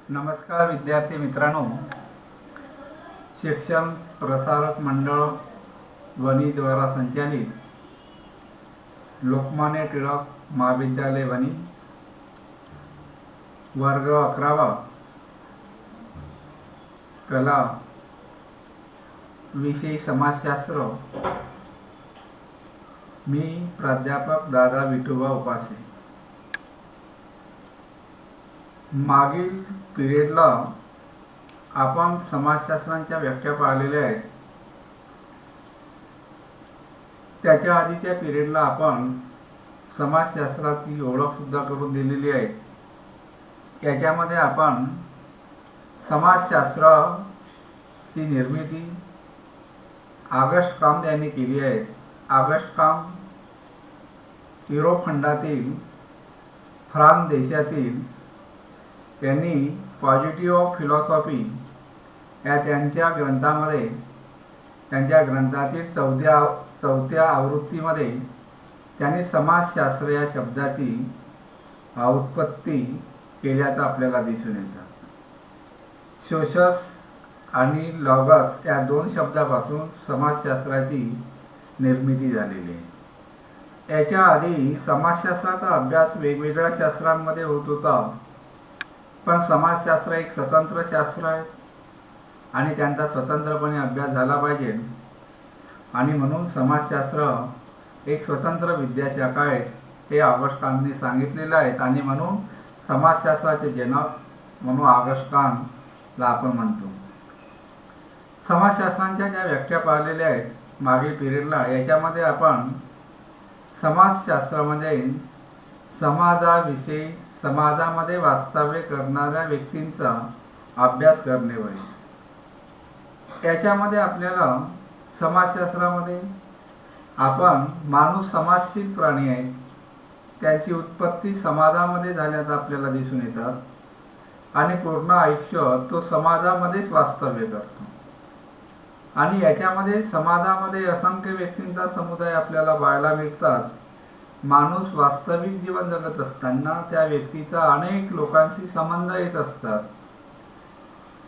नमस्कार विद्यार्थी मित्रांनो, शिक्षण प्रसारक मंडळ वनी द्वारा संचालित लोकमान्य टिळक महाविद्यालय वनी वर्ग 11 कला विषय समाजशास्त्र। मी प्राध्यापक दादा विठोबा उपासे। मागील पिरियडला आपण समाजशास्त्रांच्या व्याख्या पाहिलेल्या आहेत। त्याच्या आधीच्या पिरियडला आपण समाजशास्त्राची ओळख सुद्धा करून दिलेली आहे। याच्यामध्ये आपण समाजशास्त्राची निर्मिती ऑगस्ट कॉम्ट यांनी केली आहे। ऑगस्ट कॉम्ट युरोप खंडातील फ्रान्स देशातील यांनी पॉझिटिव्ह ऑफ फिलॉसॉफी या त्यांच्या ग्रंथामध्ये, त्यांच्या ग्रंथातील चौथ्या आवृत्तीमध्ये त्यांनी समाजशास्त्र या शब्दाची उत्पत्ती केल्याचं आपल्याला दिसून येतं। सोशस आणि लॉगस या दोन शब्दापासून समाजशास्त्राची निर्मिती झालेली आहे। याच्या आधी समाजशास्त्राचा अभ्यास वेगवेगळ्या शास्त्रांमध्ये होत होता, पण समाजशास्त्र एक स्वतंत्र शास्त्र आहे आणि त्यांचा स्वतंत्रपणे अभ्यास झाला पाहिजे, आणि म्हणून समाजशास्त्र एक स्वतंत्र विद्याशाखा आहे हे ऑगस्ट कॉम्टने सांगितलेलं आहे। आणि म्हणून समाजशास्त्राचे जनक म्हणून ऑगस्ट कॉम्टला आपण म्हणतो। समाजशास्त्रांच्या ज्या व्याख्या पाहिलेल्या आहेत मागील पिरियडला, याच्यामध्ये आपण समाजशास्त्रामध्ये समाजाविषयी, समाजामध्ये वास्तव्य करणाऱ्या व्यक्तींचा अभ्यास करणे होय। याच्यामध्ये आपल्याला समाजशास्त्रामध्ये आपण माणूस समाजशील प्राणी आहे, त्यांची उत्पत्ती समाजामध्ये झाल्याचं आपल्याला दिसून येतात आणि पूर्ण आयुष्य तो समाजामध्येच वास्तव्य करतो। आणि याच्यामध्ये समाजामध्ये असंख्य व्यक्तींचा समुदाय आपल्याला पाहायला मिळतात। माणूस वास्तविक जीवन जगत असताना त्या व्यक्तीचा अनेक लोकांशी संबंध येत असतात।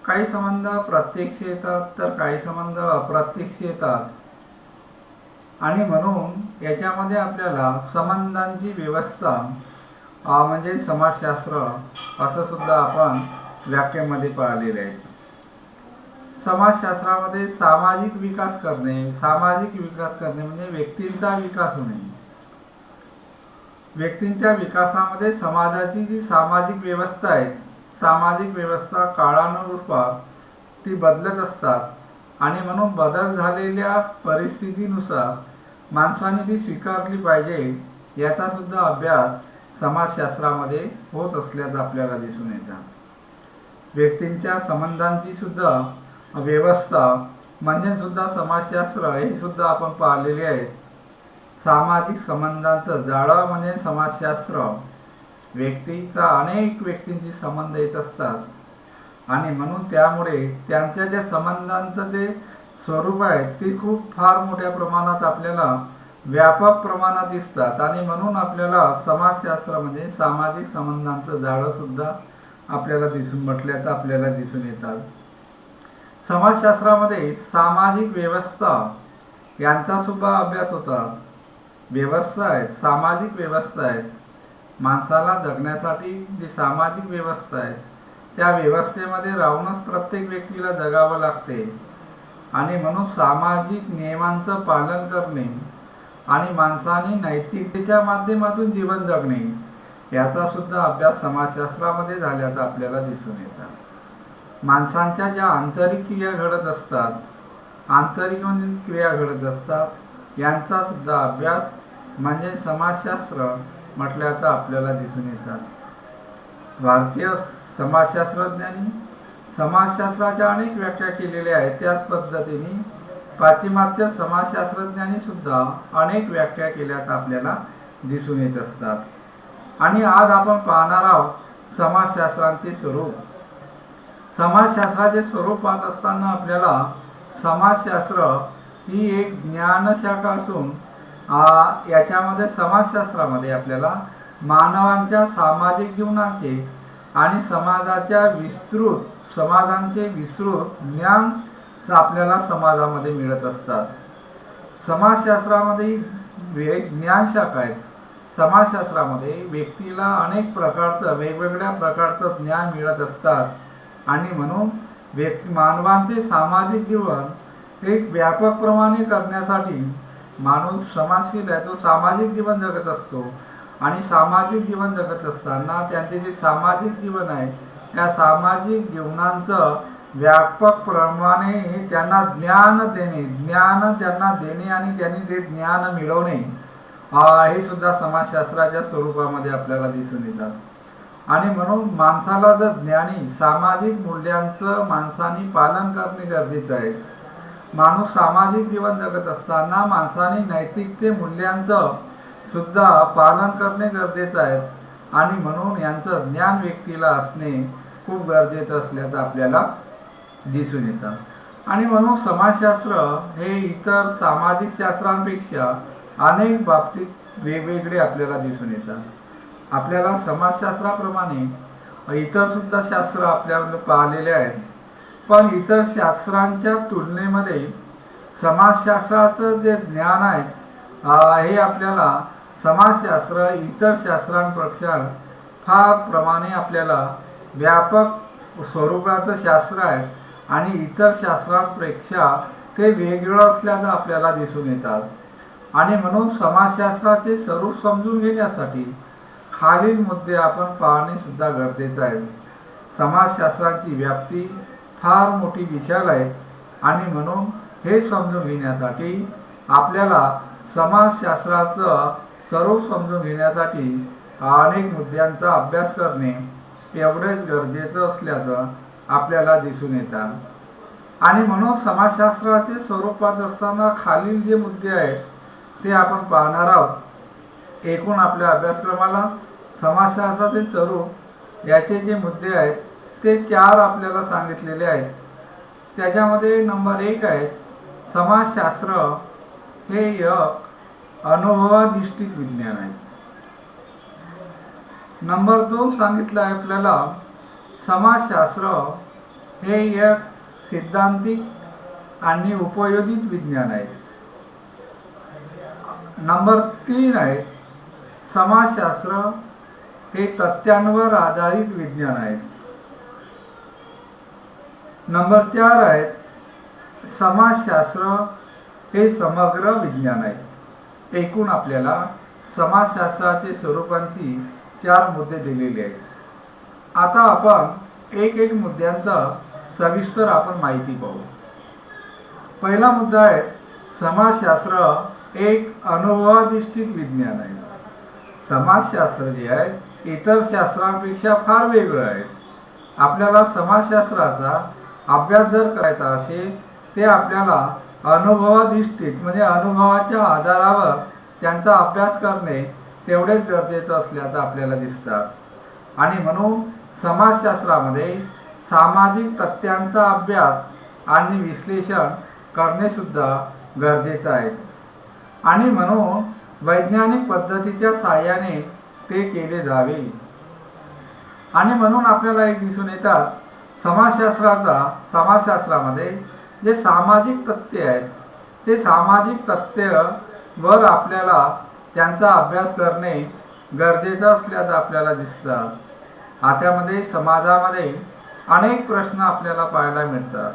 काही संबंध प्रत्यक्ष येतात तर काही संबंध अप्रत्यक्ष येतात, आणि म्हणून याच्यामध्ये आपल्याला संबंधांची व्यवस्था म्हणजे समाजशास्त्र असं सुद्धा आपण व्याख्येमध्ये पाहिलेले आहे। समाजशास्त्रामध्ये सामाजिक विकास करणे म्हणजे व्यक्तींचा विकास होणे। व्यक्तींच्या विकासामध्ये समाजाची जी सामाजिक व्यवस्था आहे, सामाजिक व्यवस्था काळानुरूपात ती बदलत असतात, आणि म्हणून बदल झालेल्या परिस्थितीनुसार माणसाने ती स्वीकारली पाहिजे याचा सुद्धा अभ्यास समाजशास्त्रामध्ये होत असल्याचं आपल्याला दिसून येतं। व्यक्तींच्या संबंधांची सुद्धा व्यवस्था म्हणजे सुद्धा समाजशास्त्र हे सुद्धा आपण पाहिलेले आहे। सामाजिक संबंधांचं जाळं म्हणजे समाजशास्त्र। व्यक्तीचा अनेक व्यक्तींशी संबंध येत असतात, आणि म्हणून त्यामुळे त्यांच्या ज्या संबंधांचं जे स्वरूप आहे ते खूप फार मोठ्या प्रमाणात आपल्याला व्यापक प्रमाणात दिसतात, आणि म्हणून आपल्याला समाजशास्त्र म्हणजे सामाजिक संबंधांचं जाळं सुद्धा आपल्याला म्हटल्याचं आपल्याला दिसून येतात। समाजशास्त्रामध्ये सामाजिक व्यवस्था यांचा सुद्धा अभ्यास होता। व्यवस्था आहे, सामाजिक व्यवस्था आहे, माणसाला जगण्यासाठी जी सामाजिक व्यवस्था आहे त्या व्यवस्थेमध्ये राहूनच प्रत्येक व्यक्तीला जगावं लागते, आणि म्हणून सामाजिक नियमांचं पालन करणे आणि माणसाने नैतिकतेच्या माध्यमातून जीवन जगणे याचा सुद्धा अभ्यास समाजशास्त्रामध्ये झाल्याचं आपल्याला दिसून येतं। माणसांच्या ज्या आंतरिक क्रिया घडत असतात, यांचा सुद्धा अभ्यास म्हणजे समाजशास्त्र म्हटल्याचं आपल्याला दिसून येतात। भारतीय समाजशास्त्रज्ञांनी समाजशास्त्राच्या अनेक व्याख्या केलेल्या आहेत, त्याच पद्धतीने पाश्चिमात्य समाजशास्त्रज्ञांनी सुद्धा अनेक व्याख्या केल्याचं आपल्याला दिसून येत असतात। आणि आज आपण पाहणार आहोत समाजशास्त्रांचे स्वरूप। समाजशास्त्राचे स्वरूप पाहत असताना आपल्याला समाजशास्त्र ही एक ज्ञानशाखा असून याच्यामध्ये समाजशास्त्रामध्ये आपल्याला मानवांच्या सामाजिक जीवनाचे आणि समाजांचे विस्तृत ज्ञान आपल्याला समाजामध्ये मिळत असतात. समाजशास्त्रामध्ये ज्ञानशाखा आहेत. समाजशास्त्रामध्ये व्यक्तीला अनेक प्रकारचं वेगवेगळ्या प्रकारचं ज्ञान मिळत असतात आणि म्हणून मानवांचे सामाजिक जीवन एक व्यापकप्रमाणे करण्यासाठी माणूस समाजशील आहे, तो सामाजिक जीवन जगत असतो आणि सामाजिक जीवन जगत असताना त्यांचे जे सामाजिक जीवन आहे त्या सामाजिक जीवनांचं व्यापक प्रमाणे त्यांना ज्ञान देणे आणि त्यांनी ते ज्ञान मिळवणे हे सुद्धा समाजशास्त्राच्या स्वरूपामध्ये आपल्याला दिसून येतात. आणि म्हणून माणसाला जर ज्ञानी सामाजिक मूल्यांचं माणसाने पालन करणे गरजेचं आहे. माणूस सामाजिक जीवन जगत असताना माणसाने नैतिकते मूल्यांचं सुद्धा पालन करणे गरजेचं आहे आणि म्हणून यांचं ज्ञान व्यक्तीला असणे खूप गरजेचं असल्याचं आपल्याला दिसून येतं. आणि म्हणून समाजशास्त्र हे इतर सामाजिक शास्त्रांपेक्षा अनेक बाबतीत वेगवेगळे आपल्याला दिसून येतात. आपल्याला समाजशास्त्राप्रमाणे इतर सुद्धा शास्त्र आपल्याला पाहिलेले आहेत, पण इतर शास्त्रांच्या तुलनेमध्ये समाजशास्त्राचं जे ज्ञान आहे हे आपल्याला समाजशास्त्र इतर शास्त्रांपेक्षा फार प्रमाणे आपल्याला व्यापक स्वरूपाचं शास्त्र आहे आणि इतर शास्त्रांपेक्षा ते वेगळं असल्याचं आपल्याला दिसून येतात. आणि म्हणून समाजशास्त्राचे स्वरूप समजून घेण्यासाठी खालील मुद्दे आपण पाहणे सुद्धा गरजेचं आहे. समाजशास्त्राची व्याप्ती फार मोठी विशाल आहे आणि म्हणून हे समजून घेण्यासाठी आपल्याला समाजशास्त्राचं स्वरूप समजून घेण्यासाठी अनेक मुद्द्यांचा अभ्यास करणे तेवढेच गरजेचं असल्याचं आपल्याला दिसून येतात. आणि म्हणून समाजशास्त्राचे स्वरूपात असताना खालील जे मुद्दे आहेत ते आपण पाहणार आहोत. एकूण आपल्या अभ्यासक्रमाला समाजशास्त्राचे स्वरूप याचे जे मुद्दे आहेत ते 4 आपल्याला सांगितलेले आहेत. त्याच्यामध्ये नंबर 1 आहे समाजशास्त्र हे एक अनुभवाधिष्ठित विज्ञान आहे. नंबर 2 सांगितलं आहे आपल्याला समाजशास्त्र हे एक सिद्धांतिक आणि उपयोजित विज्ञान आहे. नंबर 3 आहे समाजशास्त्र हे तथ्यांवर आधारित विज्ञान आहे. नंबर 4 आहे समाजशास्त्र हे समग्र विज्ञान आहे. एकूण आपल्याला समाजशास्त्राचे स्वरूपांची 4 मुद्दे दिलेले आहेत. आता आपण एक मुद्द्यांचा सविस्तर आपण माहिती पाहू. पहिला मुद्दा आहे समाजशास्त्र एक अनुभवाधिष्ठित विज्ञान आहे. समाजशास्त्र जे आहे इतर शास्त्रांपेक्षा फार वेगळं आहे. आपल्याला समाजशास्त्राचा अभ्यास जर करायचा असेल ते आपल्याला अनुभवाधिष्ठित म्हणजे अनुभवाच्या आधारावर त्यांचा अभ्यास करणे तेवढेच गरजेचं असल्याचं आपल्याला दिसतात. आणि म्हणून समाजशास्त्रामध्ये सामाजिक तथ्यांचा अभ्यास आणि विश्लेषण करणेसुद्धा गरजेचं आहे आणि म्हणून वैज्ञानिक पद्धतीच्या साहाय्याने ते केले जावे. आणि म्हणून आपल्याला एक दिसून येतात समाजशास्त्रामध्ये जे सामाजिक तथ्य आहेत ते सामाजिक तथ्यावर आपल्याला त्यांचा अभ्यास करणे गरजेचं असल्याचं आपल्याला दिसतं. त्यामध्ये समाजामध्ये अनेक प्रश्न आपल्याला पाहायला मिळतात.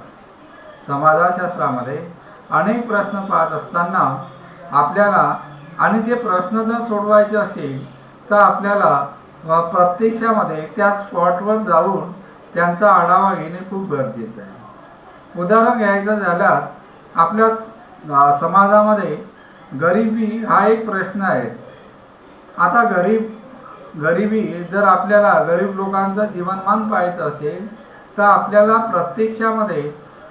समाजशास्त्रामध्ये अनेक प्रश्न पाहत असताना आपल्याला आणि ते प्रश्न जर सोडवायचे असेल तर आपल्याला प्रत्यक्षामध्ये त्या स्पॉटवर जाऊन त्यांचा आढावा घेणे खूप गरजेचं आहे. उदाहरण घ्यायचं झाल्यास आपल्या समाजामध्ये गरिबी हा एक प्रश्न आहे. आता गरिबी जर आपल्याला गरीब लोकांचं जीवनमान पाहायचं असेल तर आपल्याला प्रत्यक्षामध्ये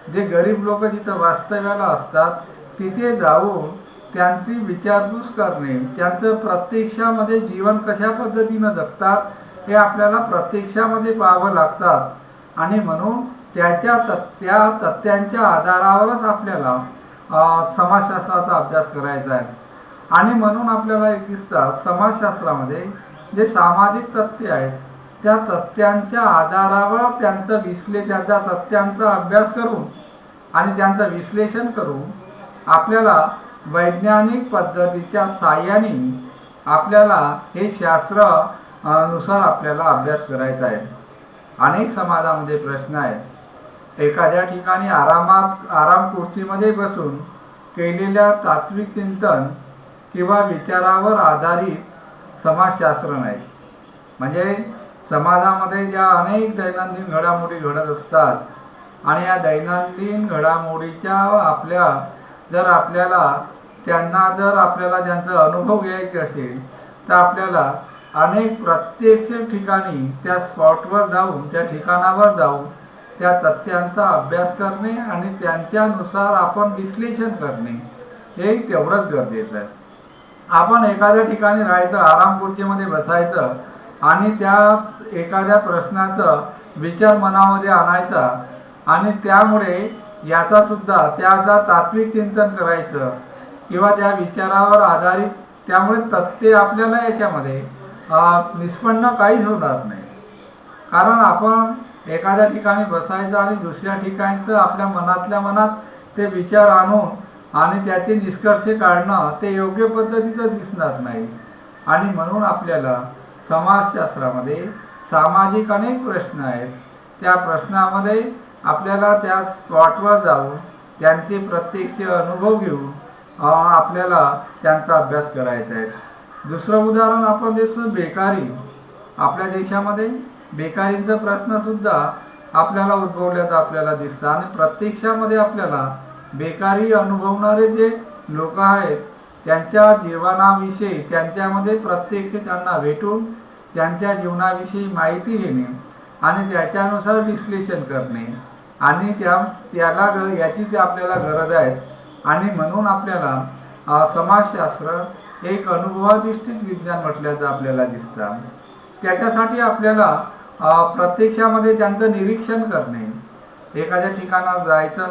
जे गरीब लोक जिथं वास्तव्याला असतात तिथे जाऊन त्यांची विचारपूस करणे, त्यांचं प्रत्यक्षामध्ये जीवन कशा पद्धतीनं जगतात हे आपल्याला प्रत्यक्षामध्ये पाहावं लागतात. आणि म्हणून त्या तथ्यांच्या आधारावरच आपल्याला समाजशास्त्राचा अभ्यास करायचा आहे. आणि म्हणून आपल्याला एक दिसतं समाजशास्त्रामध्ये जे सामाजिक तथ्य आहेत त्या तथ्यांच्या आधारावर त्यांचा तथ्यांचा अभ्यास करून आणि त्यांचं विश्लेषण करून आपल्याला वैज्ञानिक पद्धतीच्या साहाय्याने आपल्याला हे शास्त्र नुसार आपल्याला अभ्यास करायचा आहे. अनेक समाजामध्ये प्रश्न आहेत. एखाद्या ठिकाणी आराम खुर्चीमध्ये बसून केलेल्या तात्विक चिंतन किंवा विचारावर आधारित समाजशास्त्र नाही. म्हणजे समाजामध्ये ज्या अनेक दैनंदिन घडामोडी घडत असतात आणि या दैनंदिन घडामोडीच्या जर आपल्याला त्यांचा अनुभव घ्यायचे असेल तर आपल्याला अनेक प्रत्यक्ष ठिकाणी त्या स्पॉटवर जाऊन त्या ठिकाणावर जाऊन त्या तथ्यांचा अभ्यास करणे आणि त्यांच्यानुसार आपण विश्लेषण करणे हे तेवढंच गरजेचं आहे. आपण एखाद्या ठिकाणी राहायचं, आराम खुर्चीमध्ये बसायचं आणि त्या एखाद्या प्रश्नाचा विचार मनामध्ये आणायचा आणि त्यामुळे त्याचा तात्विक चिंतन करायचं किंवा त्या विचारावर आधारित त्यामुळे तथ्य आपल्याला याच्यामध्ये निष्पन्न काहीच होणार नाही. कारण आपण एखाद्या ठिकाणी बसायचं आणि दुसऱ्या ठिकाणचं आपल्या मनातल्या मनात ते विचार आणून आणि त्याचे निष्कर्ष काढणं ते योग्य पद्धतीचं दिसणार नाही. आणि म्हणून आपल्याला समाजशास्त्रामध्ये सामाजिक अनेक प्रश्न आहेत. त्या प्रश्नामध्ये आपल्याला त्या स्पॉटवर जाऊन त्यांचे प्रत्यक्ष अनुभव घेऊन आपल्याला त्यांचा अभ्यास करायचा आहे. दुसरं उदाहरण आपण देतो बेकारी. आपल्या देशामध्ये बेकारींचा प्रश्नसुद्धा आपल्याला उद्भवल्याचं आपल्याला दिसतं आणि प्रत्यक्षामध्ये आपल्याला बेकारी अनुभवणारे जे लोक आहेत त्यांच्या जीवनाविषयी त्यांच्यामध्ये प्रत्यक्ष त्यांना भेटून त्यांच्या जीवनाविषयी माहिती घेणे आणि त्याच्यानुसार विश्लेषण करणे आणि याचीच आपल्याला गरज आहे. आणि म्हणून आपल्याला समाजशास्त्र एक अनुभवाधिष्ठित विज्ञान म्हटल्याचं आपल्याला दिसतं. त्याच्यासाठी आपल्याला प्रत्यक्षामध्ये त्यांचं निरीक्षण करणे, एखाद्या ठिकाणावर जायचं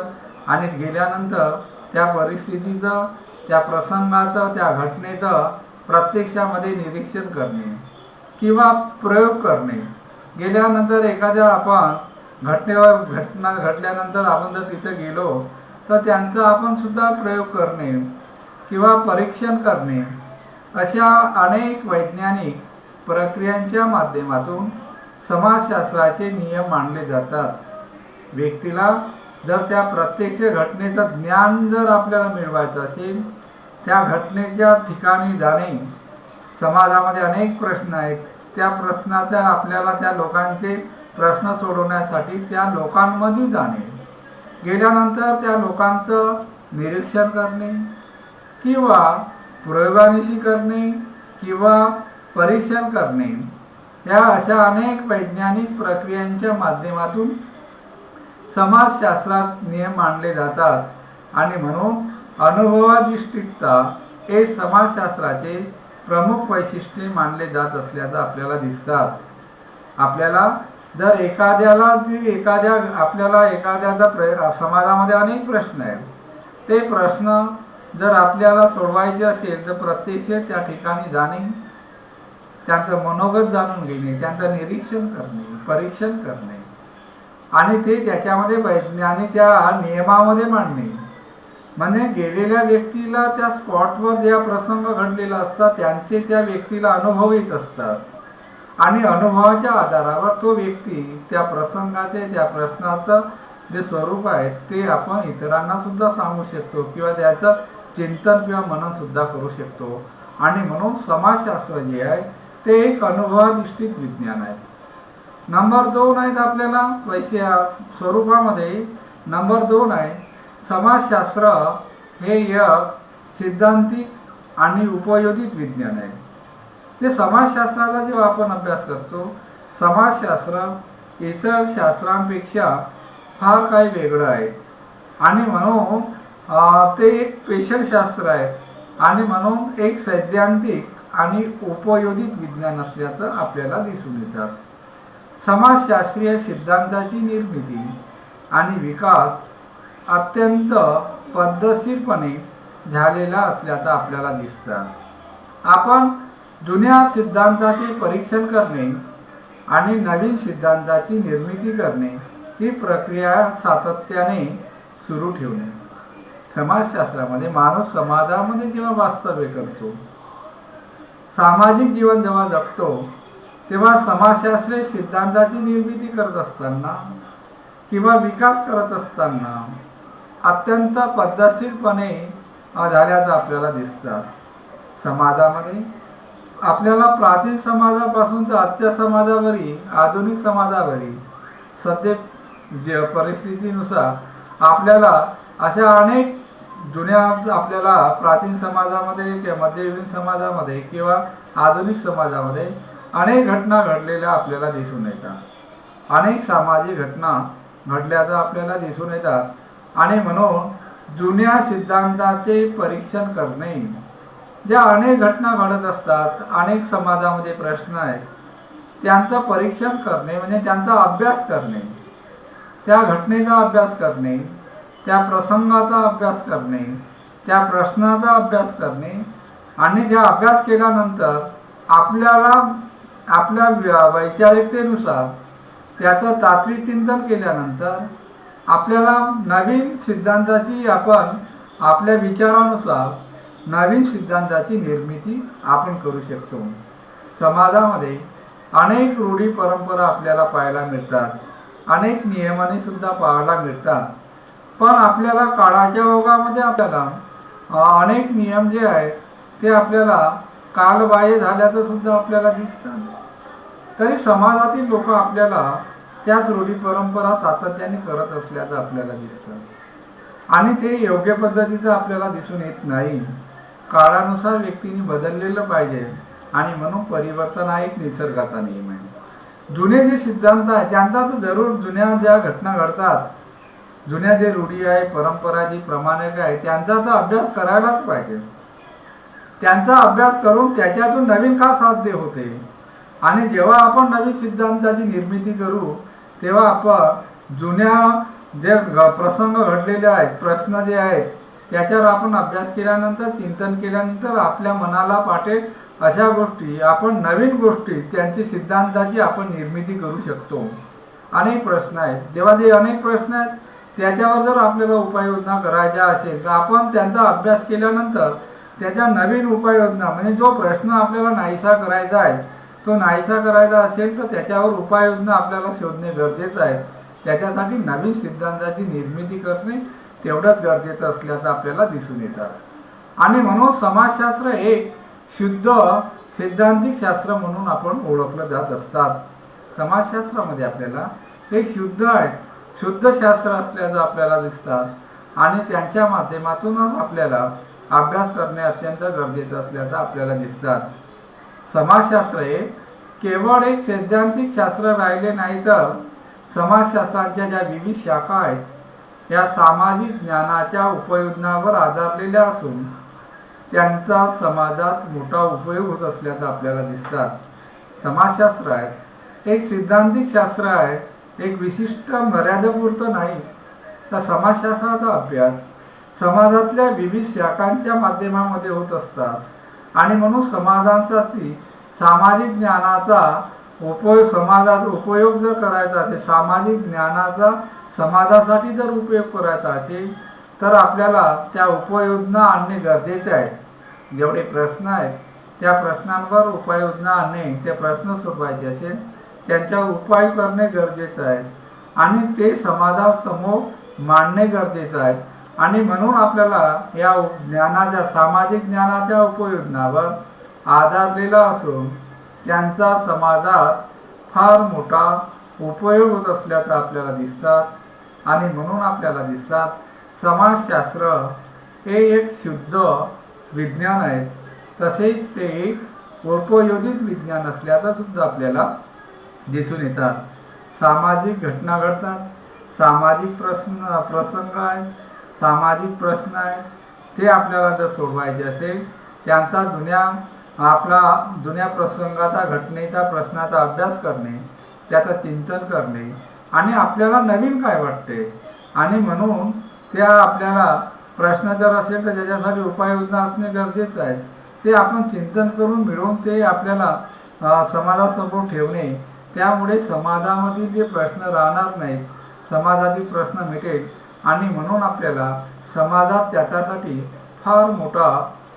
आणि गेल्यानंतर त्या परिस्थितीचं, त्या प्रसंगाचं, त्या घटनेचं प्रत्यक्षामध्ये निरीक्षण करणे किंवा प्रयोग करणे. गेल्यानंतर एखाद्या आपण घटना घडल्यानंतर आपण जर तिथे गेलो तर त्यांचा आपण सुद्धा प्रयोग करणे किंवा परीक्षण करणे अशा अनेक वैज्ञानिक प्रक्रियांच्या माध्यमातून समाजशास्त्राचे नियम मांडले जातात. व्यक्तीला जर त्या प्रत्यक्ष घटनेचं ज्ञान जर आपल्याला मिळवायचं असेल, त्या घटनेच्या ठिकाणी जाणे. समाजामध्ये अनेक प्रश्न आहेत, त्या प्रश्नाचा आपल्याला त्या लोकांचे प्रश्न सोडवण्यासाठी त्या लोकांमध्ये जाणे, गेल्यानंतर त्या लोकांचं निरीक्षण करणे किंवा प्रयोगानिशी करणे किंवा परीक्षण करणे या अशा अनेक वैज्ञानिक प्रक्रियांच्या माध्यमातून समाजशास्त्रात नियम मांडले जातात. आणि म्हणून अनुभवाधिष्ठितता हे समाजशास्त्राचे प्रमुख वैशिष्ट्ये मानले जात असल्याचं आपल्याला दिसतात. आपल्याला जर एखाद्याचा समाजामध्ये अनेक प्रश्न आहेत, ते प्रश्न जर आपल्याला सोडवायचे असेल तर प्रत्यक्ष त्या ठिकाणी जाणे, त्यांचं मनोगत जाणून घेणे, त्यांचं निरीक्षण करणे, परीक्षण करणे आणि ते त्याच्यामध्ये वैज्ञानिक त्या नियमामध्ये मांडणे. म्हणजे गेलेल्या व्यक्तीला त्या स्पॉटवर ज्या प्रसंग घडलेला असतात त्यांचे त्या व्यक्तीला अनुभव येत असतात आणि अनुभवाच्या आधारावर तो व्यक्ती त्या प्रसंगाचे, त्या प्रश्नाचं जे स्वरूप आहे ते आपण इतरांना सुद्धा सांगू शकतो किंवा त्याचं चिंतन किंवा मनन सुद्धा करू शकतो. आणि म्हणून समाजशास्त्र जे आहे ते एक अनुभवाधिष्ठित विज्ञान आहे. नंबर 2 आहेत आपल्याला स्वरूपामध्ये. नंबर 2 आहे समाजशास्त्र हे एक सिद्धांतिक आणि उपयोजित विज्ञान आहे. ते समाजशास्त्राचा जेव्हा आपण अभ्यास करतो, समाजशास्त्र इतर शास्त्रांपेक्षा फार काही वेगळं आहे आणि म्हणून ते एक पेशलशास्त्र आहे आणि म्हणून एक सैद्धांतिक आणि उपयोजित विज्ञान असल्याचं आपल्याला दिसून येतात. समाजशास्त्रीय सिद्धांताची निर्मिती आणि विकास अत्यंत पद्धतशीरपणे झालेला असल्याचं आपल्याला दिसतं. आपण जुन्या सिद्धांताचे परीक्षण करणे आणि नवीन सिद्धांताची निर्मिती करणे ही प्रक्रिया सातत्याने सुरू ठेवणे. समाजशास्त्रामध्ये माणूस समाजामध्ये जेव्हा वास्तव्य करतो, सामाजिक जीवन जेव्हा जगतो, तेव्हा समाजशास्त्रीय सिद्धांताची निर्मिती करत असताना किंवा विकास करत असताना अत्यंत पद्धतशीरपणे झाल्याचं आपल्याला दिसतं. समाजामध्ये आपल्याला प्राचीन समाजापासून तर आजच्या समाजावरही, आधुनिक समाजावरही सध्या परिस्थितीनुसार आपल्याला अशा अनेक जुन्या आपल्याला प्राचीन समाजामध्ये किंवा मध्ययुगीन समाजामध्ये किंवा आधुनिक समाजामध्ये अनेक घटना घडलेल्या आपल्याला दिसून येतात. अनेक सामाजिक घटना घडल्याचं आपल्याला दिसून येतात. आणि म्हणून जुन्या सिद्धांताचे परीक्षण करणे, ज्या अनेक घटना घडत असतात, अनेक समाजामध्ये प्रश्न आहेत, त्यांचं परीक्षण करणे म्हणजे त्यांचा अभ्यास करणे, त्या घटनेचा अभ्यास करणे, त्या प्रसंगाचा अभ्यास करणे, त्या प्रश्नाचा अभ्यास करणे आणि त्या अभ्यास केल्यानंतर आपल्याला आपल्या वैचारिकतेनुसार त्याचं तात्विक चिंतन केल्यानंतर आपल्याला नवीन सिद्धांताची आपण आपल्या विचारानुसार नवीन सिद्धांताची निर्मिती आपण करू शकतो. समाजामध्ये अनेक रूढी परंपरा आपल्याला पाहायला मिळतात, अनेक नियमाने सुद्धा पाहायला मिळतात. पण आपल्याला काळाच्या ओघामध्ये आपल्याला अनेक नियम जे आहेत ते आपल्याला कालबाह्य झाल्याचं सुद्धा आपल्याला दिसतं. तरी समाजातील लोक आपल्याला त्याच रूढी परंपरा सातत्याने करत असल्याचं आपल्याला दिसतं आणि ते योग्य पद्धतीचं आपल्याला दिसून येत नाही. काळानुसार व्यक्तीने बदललेलं पाहिजे आणि म्हणून परिवर्तन हा एक निसर्गाचा नियम आहे. जुने जे सिद्धांत आहे त्यांचा तर जरूर, जुन्या ज्या घटना घडतात, जुन्या जे रूढी आहे, परंपरा जी प्रमाणिक आहे, त्यांचा तर अभ्यास करायलाच पाहिजे. त्यांचा अभ्यास करून त्याच्यातून नवीन का साध्य होते. आणि जेव्हा आपण नवीन सिद्धांताची निर्मिती करू तेव्हा आपण जुन्या जे प्रसंग घडलेले आहेत, प्रश्न जे आहेत, त्याच्यावर आपण अभ्यास केल्यानंतर, चिंतन केल्यानंतर आपल्या मनाला पाठेल अशा गोष्टी, आपण नवीन गोष्टी, त्यांची सिद्धांताची आपण निर्मिती करू शकतो. अनेक प्रश्न आहेत, जेव्हा जे अनेक प्रश्न आहेत त्याच्यावर जर आपल्याला उपाययोजना करायच्या असेल तर आपण त्यांचा अभ्यास केल्यानंतर त्याच्या नवीन उपाययोजना, म्हणजे जो प्रश्न आपल्याला नाहीसा करायचा आहे, तो नाहीसा करायचा असेल तर त्याच्यावर उपाययोजना आपल्याला शोधणे गरजेचं आहे. त्याच्यासाठी नवीन सिद्धांताची निर्मिती करणे तेवढंच गरजेचं असल्याचं आपल्याला दिसून येतं. आणि म्हणून समाजशास्त्र एक शुद्ध सिद्धांतिक शास्त्र म्हणून आपण ओळखलं जात असतात. समाजशास्त्रामध्ये आपल्याला हे शुद्ध आहेत, शुद्ध शास्त्र असल्याचं आपल्याला दिसतात आणि त्यांच्या माध्यमातूनच आपल्याला अभ्यास करणे अत्यंत गरजेचं असल्याचं आपल्याला दिसतात. समाजशास्त्र हे केवळ एक सैद्धांतिक शास्त्र राहिले नाही, तर समाजशास्त्राच्या ज्या विविध शाखा आहेत या सामाजिक ज्ञानाच्या उपयोजनावर आधारलेल्या असून त्यांचा समाजात मोठा उपयोग होत असल्याचं आपल्याला दिसतात. समाजशास्त्र आहे एक सिद्धांतिक शास्त्र आहे, एक विशिष्ट मर्यादेपुरतं नाही, तर समाजशास्त्राचा अभ्यास समाजातल्या विविध शाखांच्या माध्यमामध्ये होत असतात आणि म्हणून समाजासाठी सामाजिक ज्ञानाचा समाजात उपयोग जर करायचा असेल, सामाजिक ज्ञानाचा समाजासाठी जर उपयोग करायचा असेल तर आपल्याला त्या उपाययोजना आणणे गरजेचे आहे. जेवढे प्रश्न आहेत त्या प्रश्नांवर उपाययोजना आणणे, ते प्रश्न सोडवायचे असेल त्यांचा उपाय करणे गरजेचं आहे आणि ते समाजासमोर मांडणे गरजेचं आहे. आणि म्हणून आपल्याला या ज्ञानाच्या, सामाजिक ज्ञानाच्या उपयोजनावर आधारलेला असून त्यांचा समाजात फार मोठा उपयोग होत असल्याचं आपल्याला दिसतात. आणि म्हणून आपल्याला दिसतात समाजशास्त्र हे एक शुद्ध विज्ञान आहे, तसेच ते एक उपयोजित विज्ञान असल्याचं सुद्धा आपल्याला दिसून येतात. सामाजिक घटना घडतात, सामाजिक प्रसंग आहेत, सामाजिक प्रश्न आहेत, ते आपल्याला जर सोडवायचे असेल त्यांचा जुन्या प्रसंगाचा, घटनेचा, प्रश्नाचा अभ्यास करणे, त्याचं चिंतन करणे आणि आपल्याला नवीन काय वाटते आणि म्हणून त्या आपल्याला प्रश्न जर असेल तर त्याच्यासाठी उपाययोजना असणे गरजेचं आहे. ते आपण चिंतन करून मिळवून ते आपल्याला समाजासमोर ठेवणे त्यामुळे समाजामधील जे प्रश्न राहणार नाहीत, समाजातील प्रश्न मिटेल आणि म्हणून आपल्याला समाजात त्याच्यासाठी फार मोठा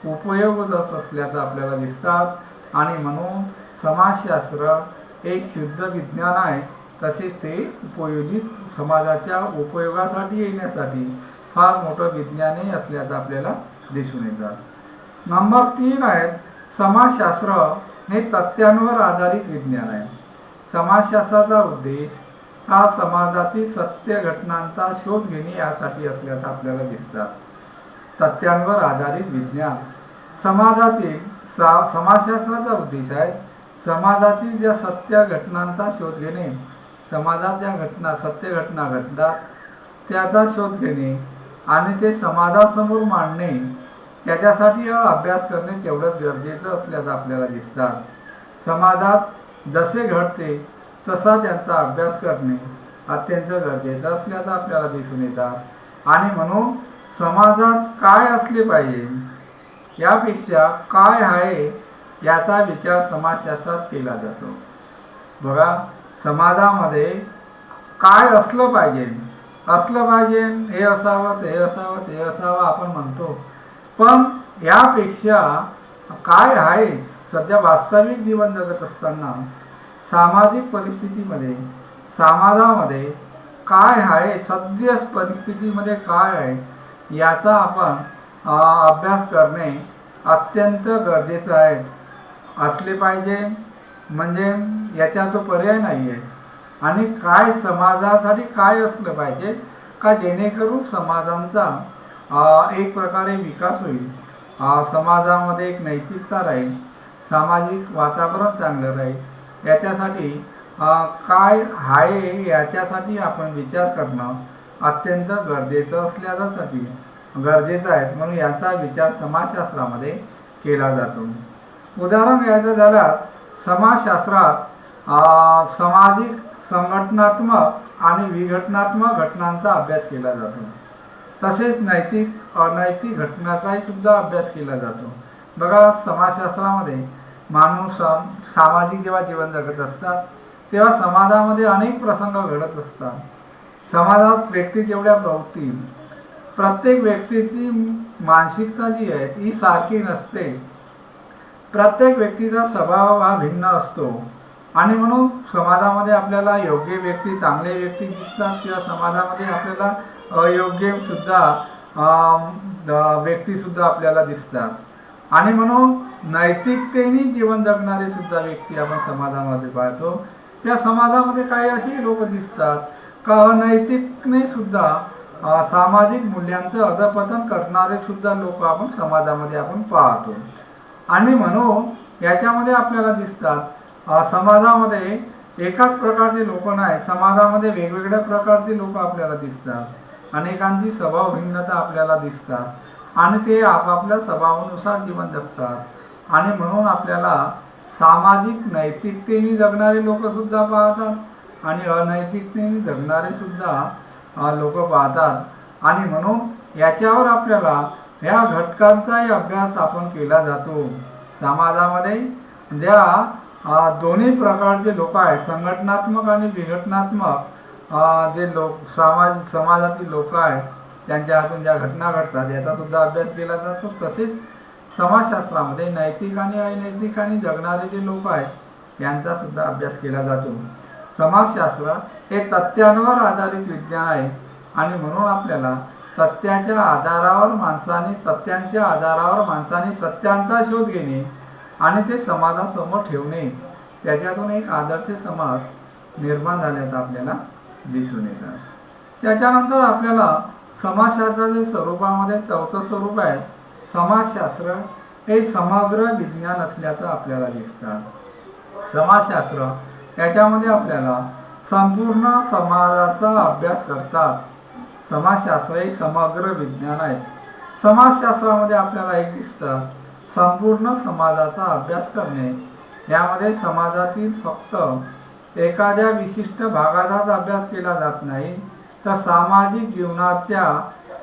उपयोग होत असल्याचं आपल्याला दिसतात आणि म्हणून समाजशास्त्र एक शुद्ध विज्ञान आहे. तसेच ते उपयोजित समाजाच्या उपयोगासाठी येण्यासाठी फार मोठं विज्ञानही असल्याचं आपल्याला दिसून येतात. नंबर 3 आहेत समाजशास्त्र हे तथ्यांवर आधारित विज्ञान आहे. समाजशास्त्राचा उद्देश हा समाजातील सत्य घटनांचा शोध घेणे यासाठी असल्याचं आपल्याला दिसतात. तथ्यांवर आधारित विज्ञान समाजातील समाजशास्त्राचा उद्देश आहे समाजातील ज्या सत्य घटनांचा शोध घेणे, समाजात ज्या घटना सत्य घटना घडतात त्याचा शोध घेणे आणि ते समाजासमोर मांडणे, त्याच्यासाठी हा अभ्यास करणे तेवढंच गरजेचं असल्याचं आपल्याला दिसतात. समाजात जसे घडते तसा त्यांचा अभ्यास करणे अत्यंत गरजेचं असल्याचं आपल्याला दिसून येतात आणि म्हणून समाजात काय असले पाहिजे यापेक्षा काय आहे याचा विचार समाजशास्त्रात केला जातो. बघा, समाजामध्ये काय असलं पाहिजे हे असावं ते असावं आपण म्हणतो, पण यापेक्षा काय आहे सध्या वास्तविक जीवन जगत असताना सामाजिक परिस्थितीमध्ये समाजामध्ये काय आहे, सद्य परिस्थितीमध्ये काय आहे याचा आपण अभ्यास करणे अत्यंत गरजेचं आहे. असले पाहिजे म्हणजे याच्या तो पर्याय नाही आहे. आणि काय समाजासाठी काय असलं पाहिजे का जेणेकरून समाजांचा एक प्रकारे विकास होईल, समाजामध्ये एक नैतिकता राहील, सामाजिक वातावरण चांगलं राहील, याच्यासाठी काय आहे याच्यासाठी आपण विचार करणं अत्यंत गरजेचं असल्यासाठी गरजेचं आहे. म्हणून याचा विचार समाजशास्त्रामध्ये केला जातो. उदाहरण घ्यायचं झाल्यास समाजशास्त्रात सामाजिक संघटनात्मक आणि विघटनात्मक घटनांचा अभ्यास केला जातो. तसेच नैतिक अनैतिक घटनांचाही सुद्धा अभ्यास केला जातो. बघा, समाजशास्त्रामध्ये माणूस सामाजिक जेव्हा जीवन जगत असतात तेव्हा समाजामध्ये अनेक प्रसंग घडत असतात. समाजात व्यक्ती जेवढ्या प्रवृत्ती, प्रत्येक व्यक्तीची मानसिकता जी आहे ती सारखी नसते. प्रत्येक व्यक्तीचा स्वभाव हा भिन्न असतो आणि म्हणून समाजामध्ये आपल्याला योग्य व्यक्ती, चांगले व्यक्ती दिसतात किंवा समाजामध्ये आपल्याला अयोग्य सुद्धा व्यक्तीसुद्धा आपल्याला दिसतात. आणि म्हणून नैतिकतेने जीवन जगणारे सुद्धा व्यक्ती आपण समाजामध्ये पाहतो. त्या समाजामध्ये काही अशी लोक दिसतात का अनैतिकने सुद्धा सामाजिक मूल्यांचं अधपतन करणारे सुद्धा लोक आपण समाजामध्ये आपण पाहतो. आणि म्हणून याच्यामध्ये आपल्याला दिसतात समाजामध्ये एकाच प्रकारचे लोक नाही, समाजामध्ये वेगवेगळ्या प्रकारचे लोक आपल्याला दिसतात. अनेकांची स्वभाव भिन्नता आपल्याला दिसतात आणि ते आपापल्या स्वभावानुसार जीवन जगतात. आणि म्हणून आपल्याला सामाजिक नैतिकतेने जगणारे लोकसुद्धा पाहतात आणि अनैतिकतेने जगणारे सुद्धा लोक पाहतात. आणि म्हणून याच्यावर आपल्याला ह्या घटकांचाही अभ्यास आपण केला जातो. समाजामध्ये ज्या दोन्ही प्रकारचे लोक आहेत, संघटनात्मक आणि विघटनात्मक जे लोक समाजातील लोक आहेत त्यांच्या हातून ज्या घटना घडतात याचा सुद्धा अभ्यास केला जातो. तसेच समाजशास्त्रामध्ये नैतिक आणि अनैतिक आणि जगणारे जे लोक आहेत यांचा सुद्धा अभ्यास केला जातो. समाजशास्त्र हे तथ्यांवर आधारित विज्ञान आहे आणि म्हणून आपल्याला सत्यांच्या आधारावर माणसाने सत्यांचा शोध घेणे आणि ते समाजासमोर ठेवणे, त्याच्यातून एक आदर्श समाज निर्माण झाल्याचं आपल्याला दिसून येतं. त्याच्यानंतर आपल्याला समाजशास्त्राच्या स्वरूपामध्ये चौथं स्वरूप आहे समाजशास्त्र हे समग्र विज्ञान असल्याचं आपल्याला दिसतं. समाजशास्त्र याच्यामध्ये आपल्याला संपूर्ण समाजाचा अभ्यास करतात. समाजशास्त्र हे समग्र विज्ञान आहे. समाजशास्त्रामध्ये आपल्याला एक दिसतं संपूर्ण समाजाचा अभ्यास करणे. यामध्ये समाजातील फक्त एखाद्या विशिष्ट भागाचाच अभ्यास केला जात नाही, तर सामाजिक जीवनाच्या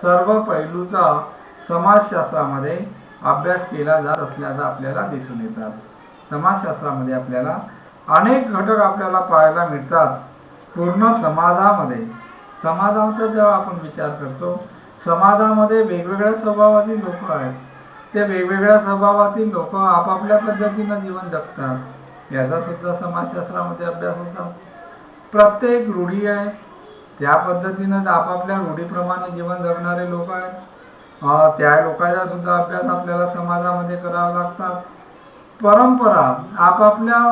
सर्व पैलूचा समाजशास्त्रामध्ये अभ्यास केला जात असल्याचं आपल्याला दिसून येतात. समाजशास्त्रामध्ये आपल्याला अनेक घटक आपल्याला पाहायला मिळतात पूर्ण समाजामध्ये. समाजाचा जेव्हा आपण विचार करतो, समाजामध्ये वेगवेगळ्या स्वभावाची लोक आहेत. ते वेगवेगळ्या स्वभावातील लोक आपापल्या पद्धतीनं जीवन जगतात. याचा सुद्धा समाजशास्त्रामध्ये अभ्यास होता. प्रत्येक रूढी आहे, त्या पद्धतीनं आपापल्या रूढीप्रमाणे जीवन जगणारे लोक आहेत. त्या लोकांचा सुद्धा अभ्यास आपल्याला समाजामध्ये करावा लागतात. परंपरा, आपापल्या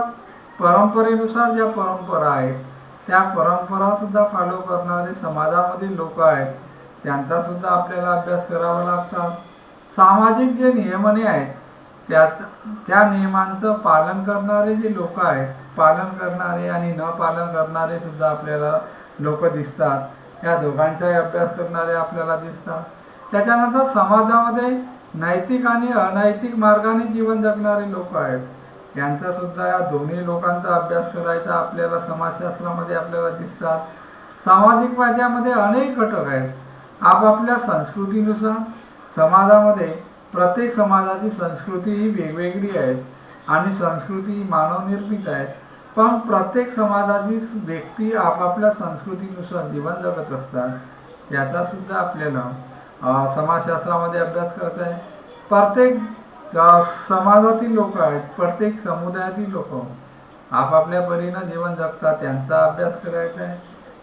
परंपरेनुसार ज्या परंपरा आहेत त्या परंपरासुद्धा फॉलो करणारे समाजामधील लोक आहेत, त्यांचा सुद्धा आपल्याला अभ्यास करावा लागतात. सामाजिक जे नियमने आहेत त्या नियमांचं पालन करणारे जे लोक आहेत, पालन करणारे आणि न पालन करणारे सुद्धा आपल्याला लोक दिसतात. या दोघांचाही अभ्यास करणारे आपल्याला दिसतात. त्याच्यानंतर समाजामध्ये नैतिक आणि अनैतिक मार्गाने जीवन जगणारे लोक आहेत, यांचा सुद्धा या दोन्ही लोकांचा अभ्यास करायचा आपल्याला समाजशास्त्रामध्ये आपल्याला दिसतात. सामाजिक माझ्यामध्ये अनेक घटक आहेत. आपापल्या संस्कृतीनुसार समाजामध्ये प्रत्येक समाजाची संस्कृती ही वेगवेगळी आहे आणि संस्कृती मानवनिर्मित आहे. पण प्रत्येक समाजाची व्यक्ती आपापल्या संस्कृतीनुसार जीवन जगत असतात. त्याचासुद्धा आपल्याला समाजशास्त्रामध्ये अभ्यास करत आहे. प्रत्येक समाजातील लोक आहेत, प्रत्येक समुदायातील लोक आपापल्या परीनं जीवन जगतात, त्यांचा अभ्यास करायचा आहे.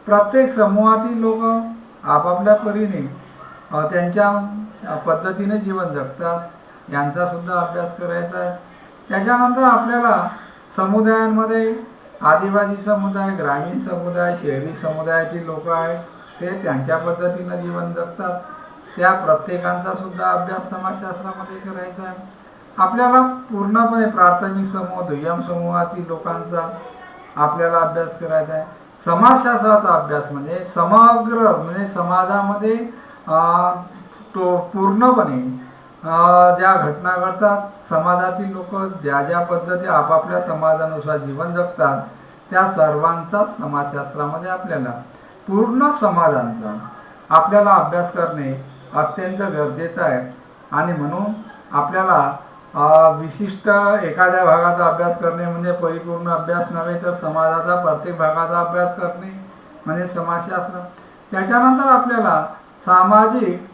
प्रत्येक समूहातील लोक आपापल्या परीने त्यांच्या पद्धतीने जीवन जगतात, यांचासुद्धा अभ्यास करायचा आहे. त्याच्यानंतर आपल्याला समुदायांमध्ये आदिवासी समुदाय, ग्रामीण समुदाय, शहरी समुदायातील लोक आहेत, ते त्यांच्या पद्धतीनं जीवन जगतात. त्या प्रत्येकांचा सुद्धा अभ्यास समाजशास्त्रामध्ये करायचा आहे. आपल्याला पूर्णपणे प्राथमिक समूह, दुय्यम समूहातील लोकांचा आपल्याला अभ्यास करायचा आहे. समाजशास्त्राचा अभ्यास म्हणजे समग्र, म्हणजे समाजामध्ये तो पूर्णपणे ज्या घटना घडतात, समाजातील लोक ज्या ज्या पद्धती आपापल्या समाजानुसार जीवन जगतात, त्या सर्वांचा समाजशास्त्रामध्ये आपल्याला पूर्ण समाजांचा आपल्याला अभ्यास करणे अत्यंत गरजेचं आहे. आणि म्हणून आपल्याला विशिष्ट एखाद्या भागाचा अभ्यास करणे म्हणजे परिपूर्ण अभ्यास नव्हे, तर समाजाचा प्रत्येक भागाचा अभ्यास करणे म्हणजे समाजशास्त्र. त्याच्यानंतर आपल्याला सामाजिक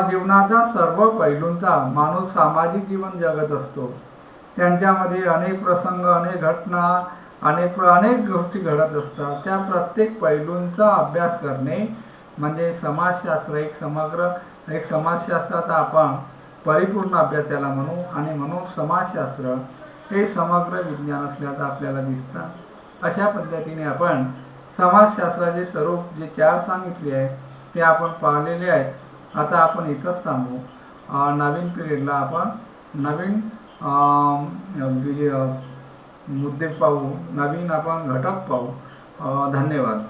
जीवनाचा सर्व पैलूंचा, माणूस सामाजिक जीवन जगत असतो, त्यांच्यामध्ये अनेक प्रसंग, अनेक घटना, अनेक गोष्टी घडत असतात. त्या प्रत्येक पैलूंचा अभ्यास करणे म्हणजे समाजशास्त्र. एक समाजशास्त्राचा आपण परिपूर्ण अभ्यास त्याला म्हणू. आणि म्हणून समाजशास्त्र हे समग्र विज्ञान असल्याचं आपल्याला दिसतं. अशा पद्धतीने आपण समाजशास्त्राचे स्वरूप जे 4 सांगितले आहे ते आपण पाहिलेले आहेत. आता आपण इथंच थांबू. नवीन पिरियडला आपण नवीन मुद्दे पाहू, नवीन आपण घटक पाहू. धन्यवाद.